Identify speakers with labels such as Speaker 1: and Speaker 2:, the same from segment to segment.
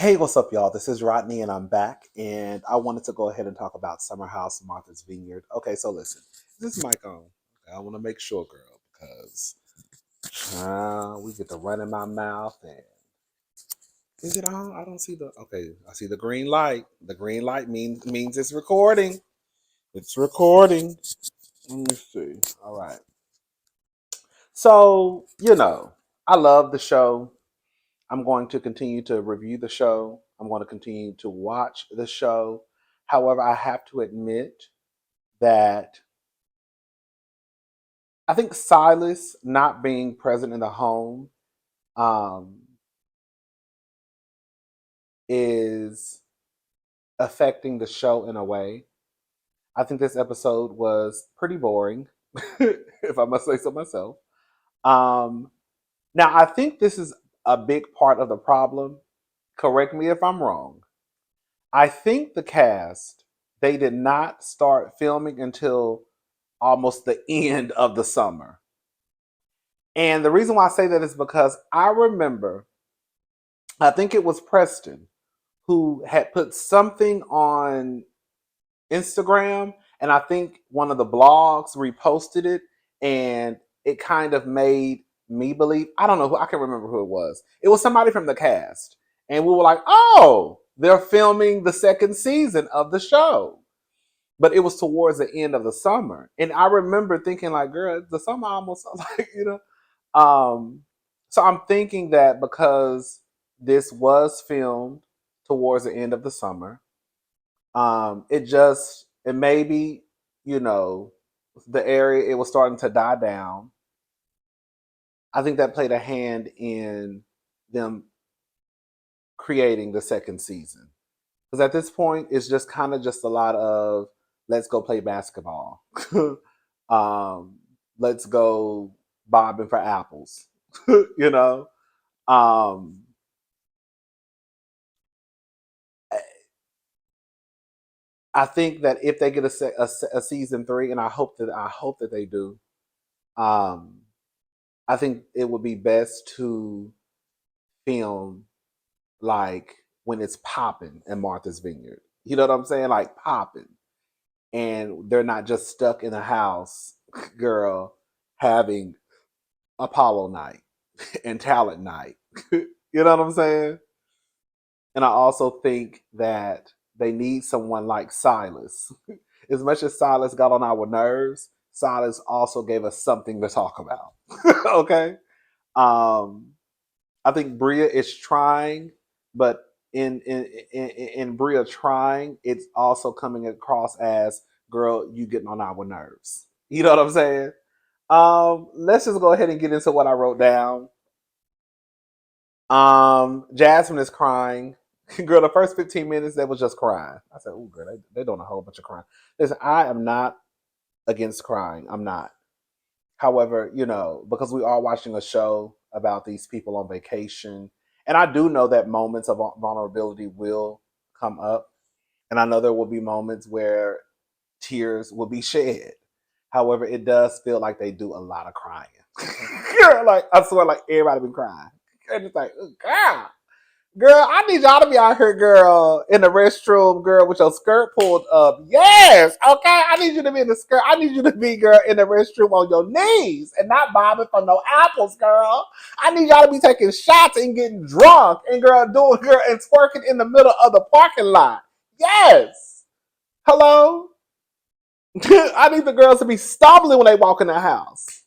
Speaker 1: Hey, what's up, y'all? This is Rodney, and I'm back. And I wanted to go ahead and talk about Summer House, Martha's Vineyard. Okay, so listen, is this mic on? Okay, I want to make sure, girl, because we get the run in my mouth. And is it on? I don't see the. Okay, I see the green light. The green light means it's recording. It's recording. Let me see. All right. So I love the show. I'm going to continue to review the show. I'm going to continue to watch the show. However, I have to admit that I think Silas not being present in the home um, is affecting the show in a way. I think this episode was pretty boring, if I must say so myself. Um, Now, I think this is a big part of the problem. Correct me if I'm wrong. I think the cast, they did not start filming until almost the end of the summer. And the reason why I say that is because I remember, I think it was Preston who had put something on Instagram, and I think one of the blogs reposted it, and it kind of made me believe. I don't know who, I can't remember who it was. It was somebody from the cast, and we were like, "Oh, they're filming the second season of the show." But it was towards the end of the summer, and I remember thinking, like, "Girl, the summer almost like." Um, so I'm thinking that because this was filmed towards the end of the summer, it maybe, you know, the area, it was starting to die down. I think that played a hand in them creating the second season. Because at this point, it's just kind of just a lot of let's go play basketball. um, let's go bobbing for apples. you know? Um, I think that if they get a season three, and I hope that they do, um, I think it would be best to film like when it's popping in Martha's Vineyard. You know what I'm saying? Like popping, and they're not just stuck in a house, girl, having Apollo night and talent night. you know what I'm saying? And I also think that they need someone like Silas. As much as Silas got on our nerves, Silas also gave us something to talk about. okay? Um, I think Bria is trying, but in Bria trying, it's also coming across as, girl, you getting on our nerves. You know what I'm saying? Let's just go ahead and get into what I wrote down. Jasmine is crying. Girl, the first 15 minutes, they was just crying. I said, "Oh, girl, they doing a whole bunch of crying." Listen, I am not against crying. I'm not. However, because we are watching a show about these people on vacation, and I do know that moments of vulnerability will come up, and I know there will be moments where tears will be shed. However, it does feel like they do a lot of crying. Girl, like I swear, like everybody been crying. And it's like, oh, God. Girl, I need y'all to be out here, girl, in the restroom, girl, with your skirt pulled up. Yes, okay. I need you to be in the skirt. I need you to be, girl, in the restroom on your knees and not bobbing for no apples, girl. I need y'all to be taking shots and getting drunk and, girl, doing, girl, and twerking in the middle of the parking lot. Yes. Hello? I need the girls to be stumbling when they walk in the house.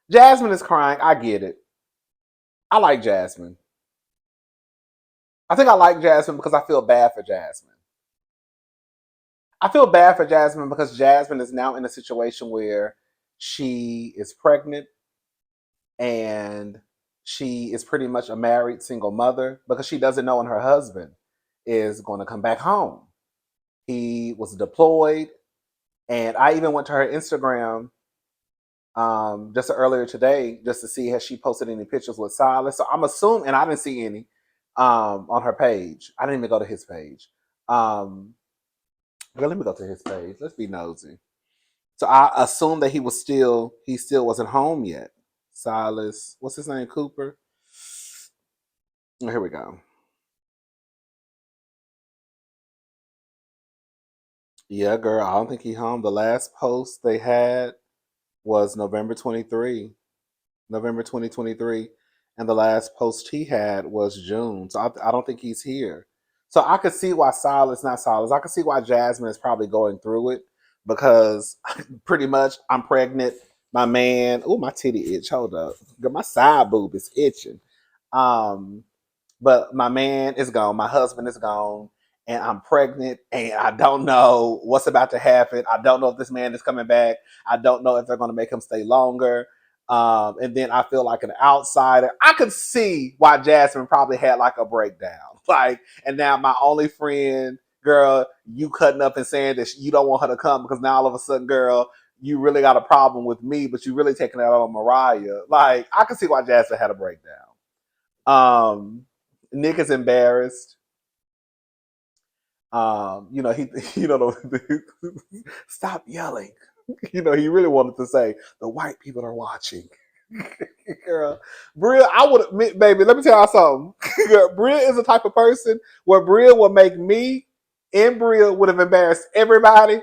Speaker 1: Jasmine is crying. I get it. I like Jasmine. I think I like Jasmine because I feel bad for Jasmine. I feel bad for Jasmine because Jasmine is now in a situation where she is pregnant and she is pretty much a married single mother because she doesn't know when her husband is going to come back home. He was deployed, and I even went to her Instagram just earlier today just to see has she posted any pictures with Silas. So I'm assuming, and I didn't see any on her page. I didn't even go to his page. Well, let me go to his page. Let's be nosy. So I assume that he still wasn't home yet. Silas. What's his name? Cooper. Oh, here we go. Yeah, girl. I don't think he home. The last post they had was November 23, November 2023, and the last post he had was June. So I don't think he's here. So I could see why Silas, not Silas. I could see why Jasmine is probably going through it because pretty much I'm pregnant. My man, oh my titty itch. Hold up, my side boob is itching. Um, but my man is gone, my husband is gone, and I'm pregnant, and I don't know what's about to happen. I don't know if this man is coming back. I don't know if they're going to make him stay longer. And then I feel like an outsider. I could see why Jasmine probably had like a breakdown. Like, and now my only friend, girl, you cutting up and saying that you don't want her to come because now all of a sudden, girl, you really got a problem with me, but you really taking that on Mariah. Like, I could see why Jasmine had a breakdown. Nick is embarrassed. He, stop yelling. He really wanted to say the white people are watching. Girl, Bria, I would, baby. Let me tell y'all something. Girl, Bria is the type of person where Bria will make me and Bria would have embarrassed everybody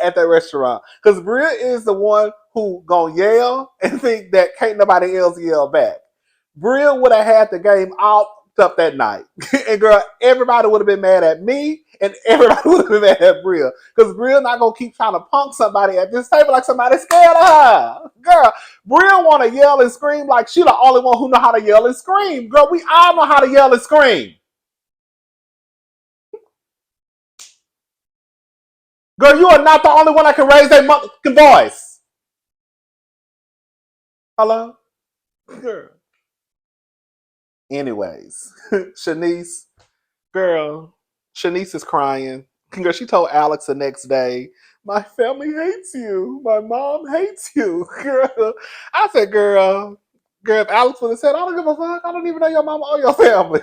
Speaker 1: at that restaurant because Bria is the one who gonna yell and think that can't nobody else yell back. Bria would have had the game all up that night. And girl, everybody would have been mad at me and everybody would have been mad at Bria. Because Bria not gonna keep trying to punk somebody at this table like somebody's scared of her. Girl, Bria wanna yell and scream like she the only one who know how to yell and scream. Girl, we all know how to yell and scream. Girl, you are not the only one that can raise their motherfucking voice. Hello? Girl. Anyways, Chenise, girl, Chenise is crying. Girl, she told Alex the next day, my family hates you. My mom hates you. Girl, I said, girl, if Alex would have said, I don't give a fuck. I don't even know your mama or your family.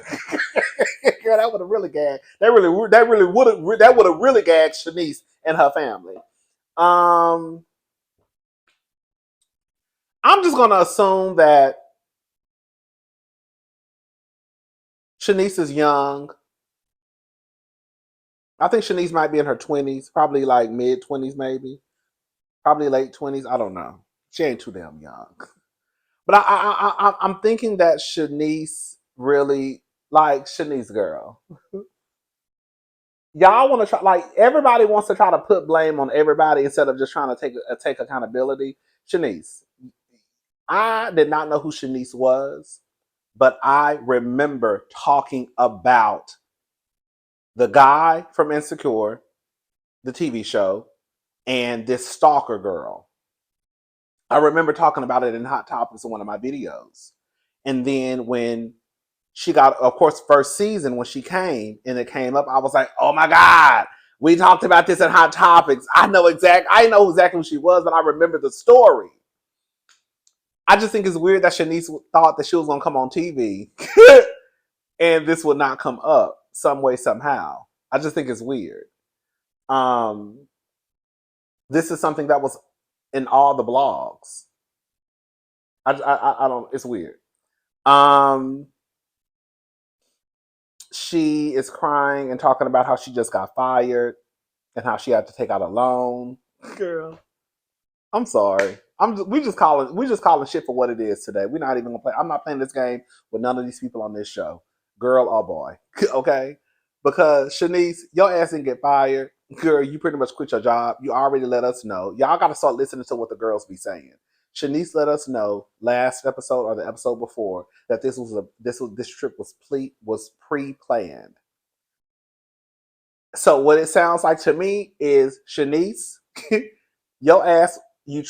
Speaker 1: Girl, that would have really gagged. That would have really gagged Chenise and her family. Um, I'm just gonna assume that Chenise is young. I think Chenise might be in her 20s, probably like mid 20s, maybe, probably late 20s. I don't know. She ain't too damn young. But I'm thinking that Chenise really like Chenise girl. Y'all want to try like everybody wants to try to put blame on everybody instead of just trying to take accountability. Chenise, I did not know who Chenise was, but I remember talking about the guy from Insecure, the TV show, and this stalker girl. I remember talking about it in Hot Topics in one of my videos. And then when she got, of course, first season, when she came and it came up, I was like, oh my God, we talked about this in Hot Topics. I know exactly who she was, but I remember the story. I just think it's weird that Chenise thought that she was going to come on TV and this would not come up some way, somehow. I just think it's weird. This is something that was in all the blogs. I don't. It's weird. Um, she is crying and talking about how she just got fired and how she had to take out a loan. Girl, I'm sorry. We just calling shit for what it is today. We're not even gonna play. I'm not playing this game with none of these people on this show, girl or boy. Okay, because Chenise, your ass didn't get fired. Girl, you pretty much quit your job. You already let us know. Y'all got to start listening to what the girls be saying. Chenise let us know last episode or the episode before that this trip was pre-planned. So what it sounds like to me is Chenise, your ass, you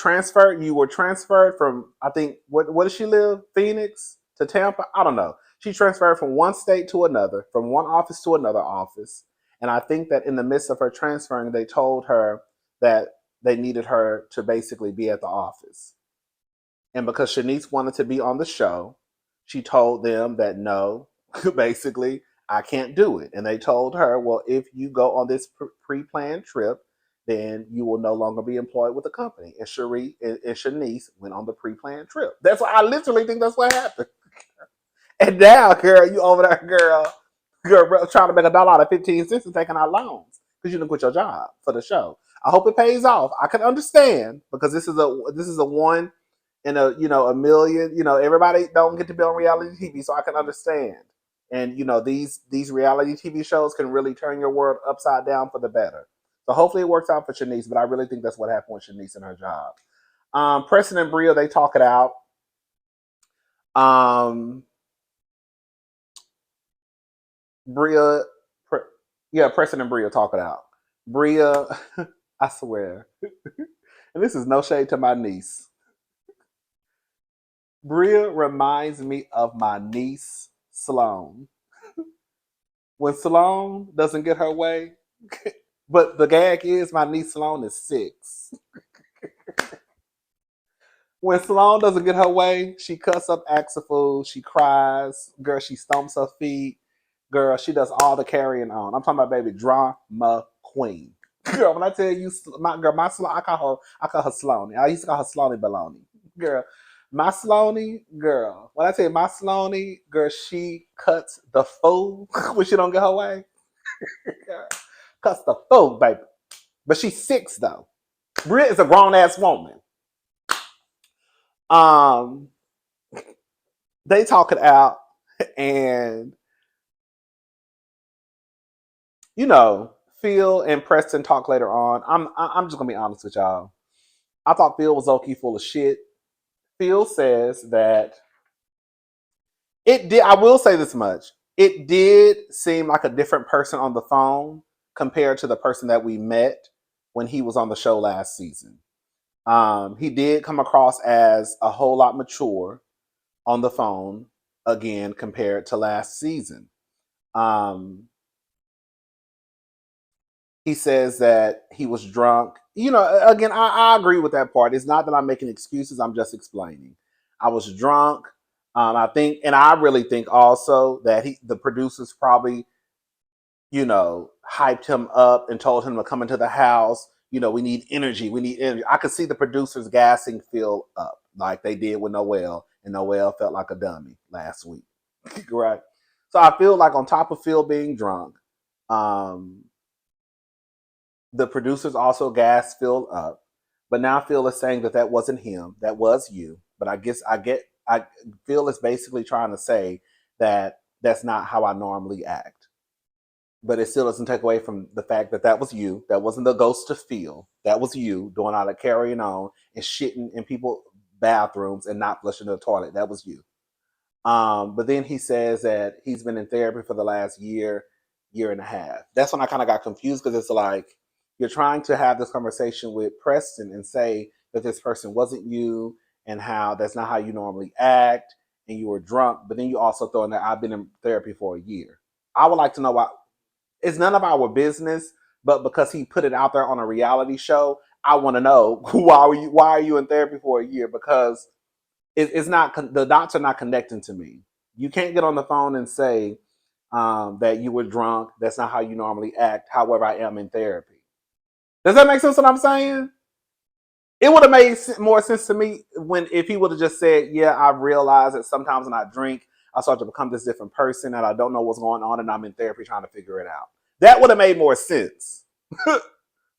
Speaker 1: were transferred from, I think, what does she live? Phoenix to Tampa? I don't know. She transferred from one state to another, from one office to another office. And I think that in the midst of her transferring, they told her that they needed her to basically be at the office. And because Chenise wanted to be on the show, she told them that no, basically, I can't do it. And they told her, well, if you go on this pre planned trip, then you will no longer be employed with the company. And Cherie and Chenise went on the pre-planned trip. That's what I literally think that's what happened. And now, girl, you over there, girl, trying to make $1 out of 15 cents and taking out loans because you didn't quit your job for the show. I hope it pays off. I can understand because this is a one in a million. Everybody don't get to be on reality TV, so I can understand. And these reality TV shows can really turn your world upside down for the better. So hopefully it works out for Chenise, but I really think that's what happened with Chenise and her job. Preston and Bria, they talk it out. Bria, yeah, Preston and Bria talk it out. Bria, I swear, and this is no shade to my niece. Bria reminds me of my niece Sloane. When Sloane doesn't get her way, but the gag is my niece Sloane is 6. When Sloane doesn't get her way, she cuss up, acts a fool, she cries, girl, she stomps her feet, girl, she does all the carrying on. I'm talking about baby drama queen. Girl, when I tell you, my Sloane, I call her Sloane. I used to call her Sloane Baloney. Girl, my Sloane, girl, when I tell you my Sloane, girl, she cuts the fool when she don't get her way. Girl, cuts the fool, baby. But she's 6 though. Bria is a grown ass woman. They talk it out, and Phil and Preston talk later on. I'm just gonna be honest with y'all. I thought Phil was low-key full of shit. Phil says that it did. I will say this much: it did seem like a different person on the phone compared to the person that we met when he was on the show last season. He did come across as a whole lot mature on the phone again compared to last season. He says that he was drunk. Again, I agree with that part. It's not that I'm making excuses. I'm just explaining. I was drunk. I think, and I really think also that the producers probably, hyped him up and told him to come into the house. We need energy. We need energy. I could see the producers gassing Phil up like they did with Noelle, and Noelle felt like a dummy last week. Right. So I feel like on top of Phil being drunk, the producers also gassed Phil up, but now Phil is saying that wasn't him, that was you. But I guess Phil is basically trying to say that that's not how I normally act. But it still doesn't take away from the fact that was you. That wasn't the ghost of Phil. That was you doing all the carrying on and shitting in people's bathrooms and not flushing the toilet. That was you. But then he says that he's been in therapy for the last year and a half. That's when I kind of got confused because it's like you're trying to have this conversation with Preston and say that this person wasn't you and how that's not how you normally act and you were drunk. But then you also throw in there, I've been in therapy for a year. I would like to know why. It's none of our business, but because he put it out there on a reality show, I want to know why are you in therapy for a year? Because it's not, the dots are not connecting to me. You can't get on the phone and say that you were drunk. That's not how you normally act. However, I am in therapy. Does that make sense what I'm saying? It would have made more sense to me if he would have just said, yeah, I realize that sometimes when I drink, I start to become this different person and I don't know what's going on and I'm in therapy trying to figure it out. That would have made more sense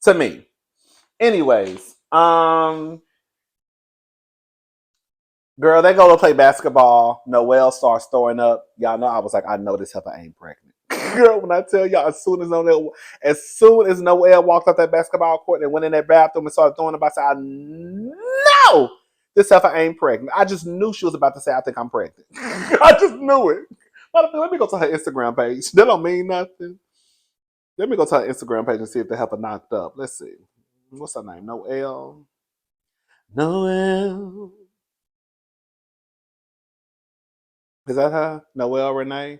Speaker 1: to me. Anyways, girl, they go to play basketball. Noelle starts throwing up. Y'all know I was like, I know this heifer ain't pregnant. Girl, when I tell y'all, as soon as Noelle walked off that basketball court and went in that bathroom and started throwing up, I said, I know this heifer ain't pregnant. I just knew she was about to say, I think I'm pregnant. I just knew it. Let me go to her Instagram page. That don't mean nothing. Let me go to her Instagram page and see if the heifer knocked up. Let's see. What's her name? Noelle. Noelle. Is that her? Noelle Renee?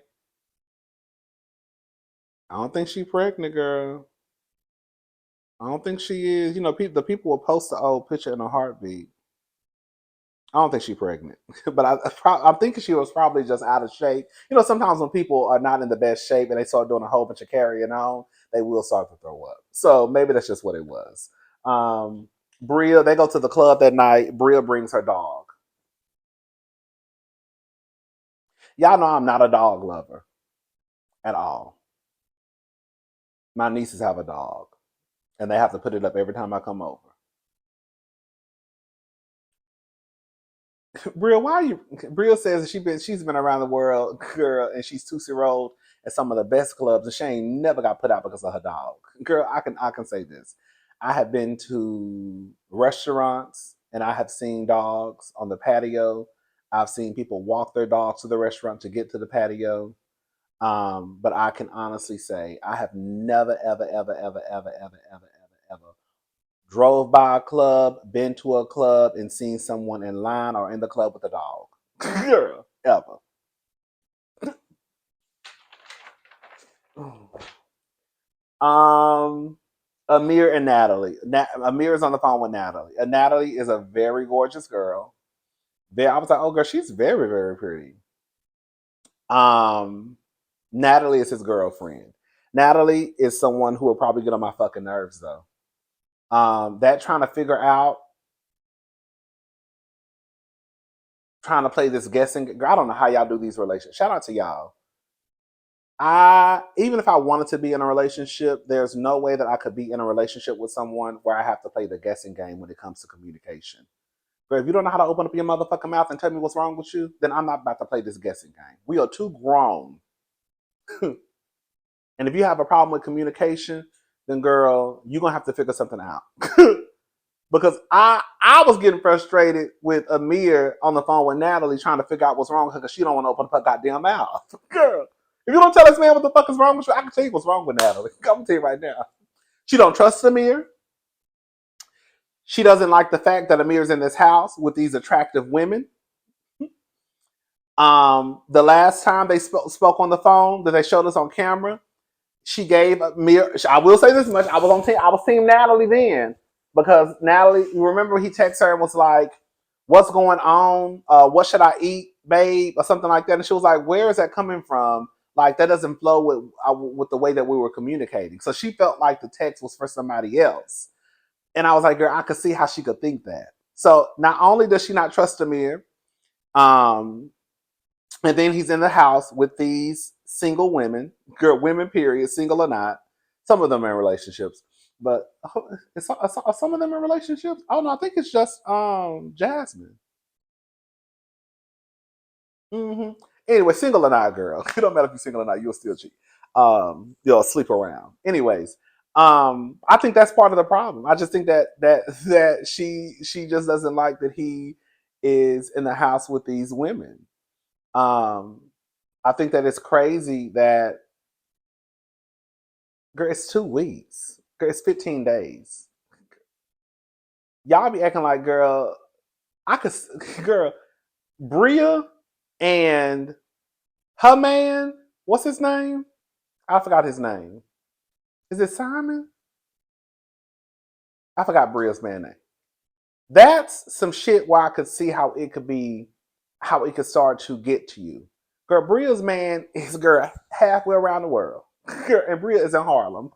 Speaker 1: I don't think she pregnant, girl. I don't think she is. The people will post the old picture in a heartbeat. I don't think she's pregnant, but I'm thinking she was probably just out of shape. You know, sometimes when people are not in the best shape and they start doing a whole bunch of carrying on, they will start to throw up. So maybe that's just what it was. Bria, they go to the club that night. Bria brings her dog. Y'all know I'm not a dog lover at all. My nieces have a dog, and they have to put it up every time I come over. Bria, why are you? Bria says she's been around the world, girl, and she's 2 years old at some of the best clubs, and she ain't never got put out because of her dog. Girl, I can say this. I have been to restaurants and I have seen dogs on the patio. I've seen people walk their dogs to the restaurant to get to the patio. But I can honestly say I have never, ever, ever, ever, ever, ever, ever, ever, ever drove by a club, been to a club, and seen someone in line or in the club with a dog. Girl, ever. Um, Amir and Natalie. Amir is on the phone with Natalie. Natalie is a very gorgeous girl. I was like, oh girl, she's very, very pretty. Um, Natalie is his girlfriend. Natalie is someone who will probably get on my fucking nerves though. That trying to play this guessing. I don't know how y'all do these relationships. Shout out to y'all. Even if I wanted to be in a relationship, there's no way that I could be in a relationship with someone where I have to play the guessing game when it comes to communication. But if you don't know how to open up your motherfucking mouth and tell me what's wrong with you, then I'm not about to play this guessing game. We are too grown. And if you have a problem with communication, then girl, you're gonna have to figure something out. Because I was getting frustrated with Amir on the phone with Natalie trying to figure out what's wrong with her because she don't want to open up her goddamn mouth. Girl, if you don't tell this man what the fuck is wrong with you, I can tell you what's wrong with Natalie. I'm gonna tell you right now. She don't trust Amir. She doesn't like the fact that Amir's in this house with these attractive women. The last time they spoke on the phone that they showed us on camera, she gave Amir. I will say this much: I was team Natalie then because Natalie. You remember he texted her and was like, "What's going on? What should I eat, babe?" or something like that, and she was like, "Where is that coming from? Like that doesn't flow with the way that we were communicating." So she felt like the text was for somebody else. And I was like, girl, I could see how she could think that. So not only does she not trust Amir, um, and then he's in the house with these single women, girl, women, period, single or not. Some of them are in relationships, but are some of them in relationships? Oh no, I think it's just Jasmine. Mm-hmm. Anyway, single or not, girl. It don't matter if you're single or not, you'll still cheat. You'll sleep around. Anyways, I think that's part of the problem. I just think that she just doesn't like that he is in the house with these women. Um, I think that it's crazy that girl, it's 2 weeks. Girl, it's 15 days. Y'all be acting like girl, I could girl, Bria and her man, what's his name? I forgot his name. Is it Simon? I forgot Bria's man name. That's some shit where I could see how it could start to get to you. Girl, Bria's man is girl halfway around the world. Girl, and Bria is in Harlem.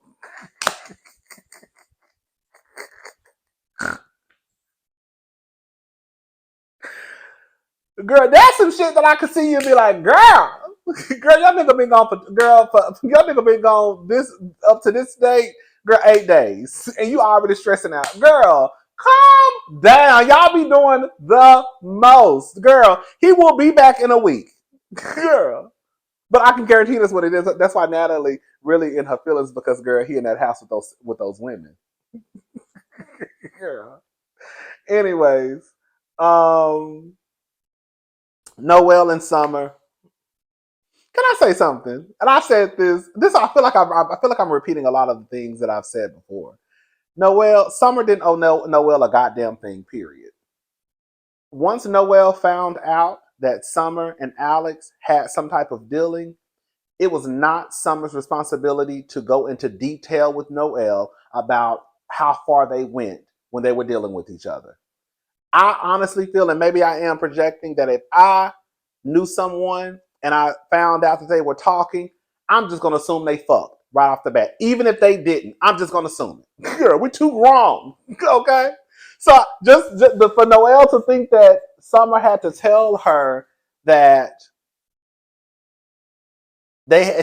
Speaker 1: Girl, that's some shit that I could see you be like, girl, girl, y'all nigga been gone y'all nigga been gone this up to this date, girl, 8 days, and you already stressing out, girl. Calm down, y'all be doing the most, girl. He will be back in a week, girl. But I can guarantee that's what it is. That's why Natalie really in her feelings because girl, he in that house with those women, girl. Anyways, um, Noel and Summer. Can I say something? And I said this. I feel like I'm repeating a lot of the things that I've said before. Noel Summer didn't owe Noel a goddamn thing. Period. Once Noel found out that Summer and Alex had some type of dealing, it was not Summer's responsibility to go into detail with Noel about how far they went when they were dealing with each other. I honestly feel, and maybe I am projecting, that if I knew someone and I found out that they were talking, I'm just gonna assume they fucked right off the bat. Even if they didn't, I'm just gonna assume it. Girl, we're too wrong. Okay? So just for Noelle to think that Summer had to tell her that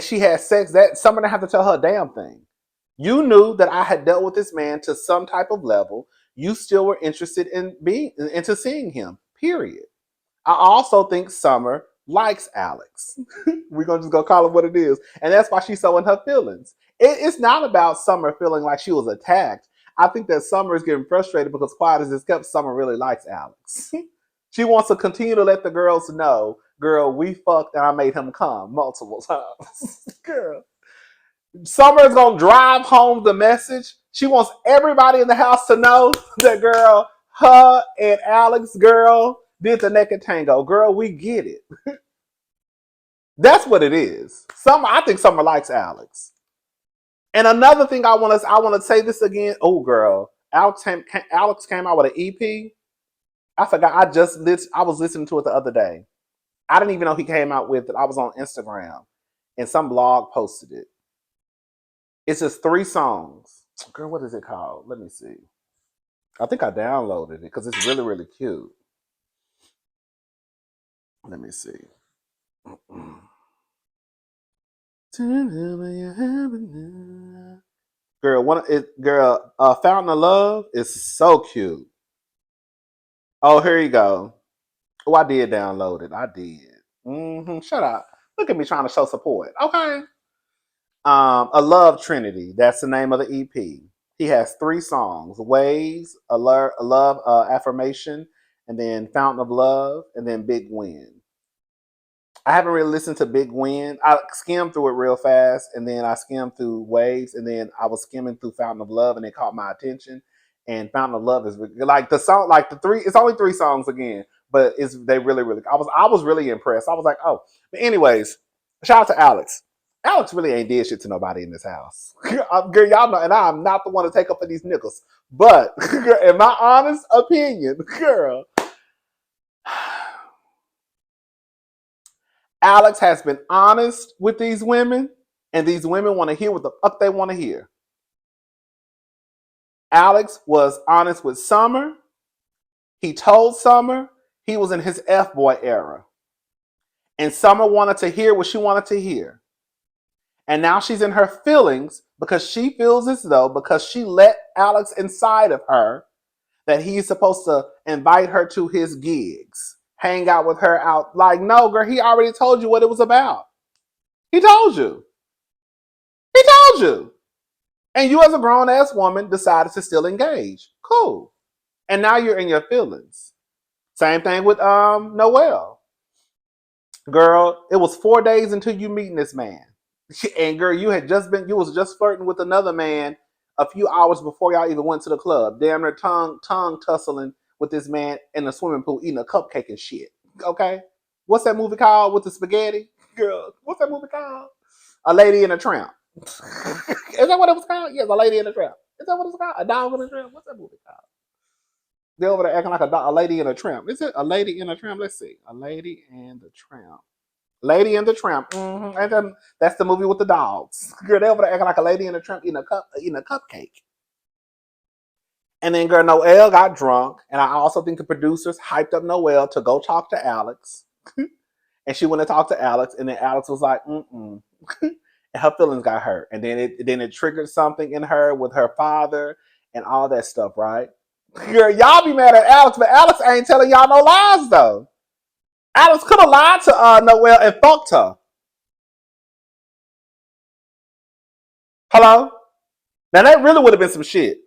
Speaker 1: she had sex, that Summer didn't have to tell her a damn thing. You knew that I had dealt with this man to some type of level. You still were interested in being into seeing him. Period. I also think Summer likes Alex. We're gonna just go call it what it is, and that's why she's so in her feelings. It's not about Summer feeling like she was attacked. I think that Summer is getting frustrated because, quiet as it's kept, Summer really likes Alex. She wants to continue to let the girls know, girl, we fucked and I made him come multiple times. Girl. Summer is gonna drive home the message. She wants everybody in the house to know that, girl, her and Alex, girl, did the naked tango. Girl, we get it. That's what it is. I think Summer likes Alex. And another thing I want to say this again. Oh, girl, Alex came out with an EP. I forgot. I was listening to it the other day. I didn't even know he came out with it. I was on Instagram, and some blog posted it. It's just 3 songs. Girl, what is it called? Let me see. I think I downloaded it because it's really, really cute. Let me see. Girl, Fountain of Love is so cute. Oh, here you go. Oh, I did download it. I did. Shut up. Look at me trying to show support. Okay. A Love Trinity. That's the name of the EP. He has 3 songs: Waves, a Love Affirmation, and then Fountain of Love, and then Big Win. I haven't really listened to Big Win. I skimmed through it real fast, and then I skimmed through Waves, and then I was skimming through Fountain of Love, and it caught my attention. And Fountain of Love is like the song, like the 3. It's only 3 songs again, but they really, really. I was really impressed. I was like, oh. But anyways, shout out to Alex. Alex really ain't did shit to nobody in this house. Girl, y'all know, and I'm not the one to take up for these nickels. But in my honest opinion, girl, Alex has been honest with these women, and these women want to hear what the fuck they want to hear. Alex was honest with Summer. He told Summer he was in his F-boy era. And Summer wanted to hear what she wanted to hear. And now she's in her feelings because she feels as though, because she let Alex inside of her, that he's supposed to invite her to his gigs, hang out with her out. Like, no, girl, he already told you what it was about. He told you. He told you. And you, as a grown ass woman, decided to still engage. Cool. And now you're in your feelings. Same thing with Noelle. Girl, it was 4 days until you meeting this man. And girl, you was just flirting with another man a few hours before y'all even went to the club. Damn near tongue tussling with this man in the swimming pool eating a cupcake and shit. Okay? What's that movie called with the spaghetti? Girl, what's that movie called? A Lady and a Tramp. Is that what it was called? Yes, A Lady and a Tramp. Is that what it's called? A Dog and a Tramp? What's that movie called? They're over there acting like a lady and a tramp. Is it A Lady and a Tramp? Let's see. A Lady and the Tramp. Lady and the Tramp. Mm-hmm. That's the movie with the dogs. Girl, they over there acting like a lady and a tramp eating a cupcake. And then girl, Noelle got drunk. And I also think the producers hyped up Noelle to go talk to Alex. And she went to talk to Alex. And then Alex was like, mm-mm. And her feelings got hurt. And then it triggered something in her with her father and all that stuff, right? Girl, y'all be mad at Alex, but Alex ain't telling y'all no lies, though. Alex could have lied to Noelle and fucked her. Hello? Now, that really would have been some shit.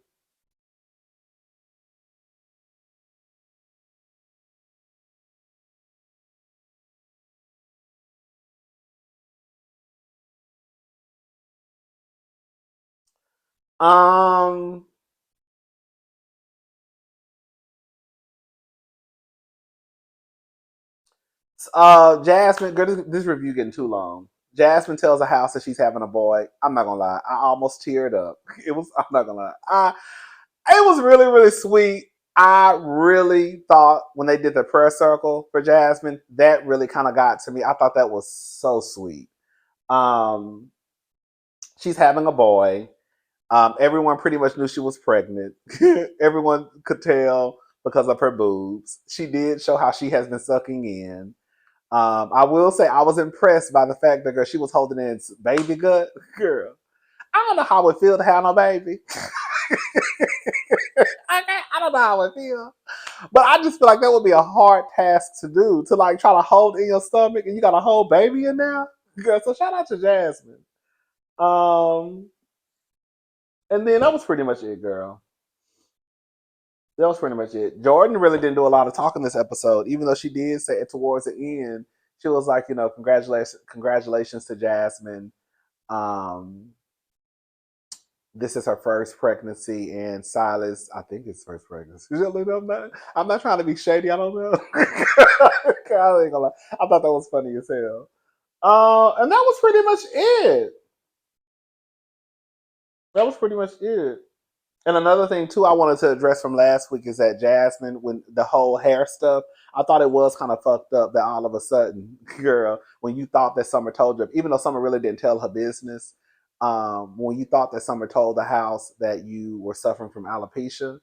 Speaker 1: Um, Jasmine, girl, this review getting too long. Jasmine tells the house that she's having a boy. I'm not gonna lie, I almost teared up. I'm not gonna lie. It was really, really sweet. I really thought when they did the prayer circle for Jasmine, that really kind of got to me. I thought that was so sweet. Um, she's having a boy. Everyone pretty much knew she was pregnant. Everyone could tell because of her boobs. She did show how she has been sucking in. I will say I was impressed by the fact that girl, she was holding in baby gut. Girl, I don't know how it feels to have no baby. I don't know how it feels. But I just feel like that would be a hard task to do, to like try to hold in your stomach and you got a whole baby in there. Girl, so shout out to Jasmine. Um, and then that was pretty much it, girl. That was pretty much it. Jordan really didn't do a lot of talking this episode, even though she did say it towards the end. She was like, congratulations to Jasmine. Um, this is her first pregnancy, and Silas, I think it's first pregnancy. I'm not trying to be shady. I don't know. I ain't gonna lie. I thought that was funny as hell. And that was pretty much it. That was pretty much it. And another thing too, I wanted to address from last week is that Jasmine, when the whole hair stuff, I thought it was kind of fucked up that all of a sudden, girl, when you thought that Summer told you, even though Summer really didn't tell her business, when you thought that Summer told the house that you were suffering from alopecia,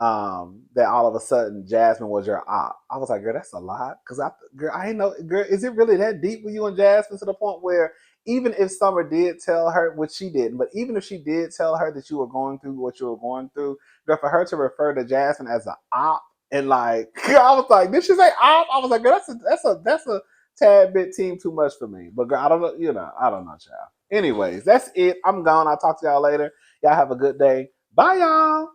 Speaker 1: that all of a sudden Jasmine was your op. I was like, girl, that's a lot. Cause I ain't know, girl, is it really that deep with you and Jasmine to the point where even if Summer did tell her, which she didn't, but even if she did tell her that you were going through what you were going through, girl, for her to refer to Jasmine as an op and like, I was like, did she say op? I was like, girl, that's a tad bit team too much for me. But girl, I don't know, I don't know, child. Anyways, that's it. I'm gone. I'll talk to y'all later. Y'all have a good day. Bye, y'all.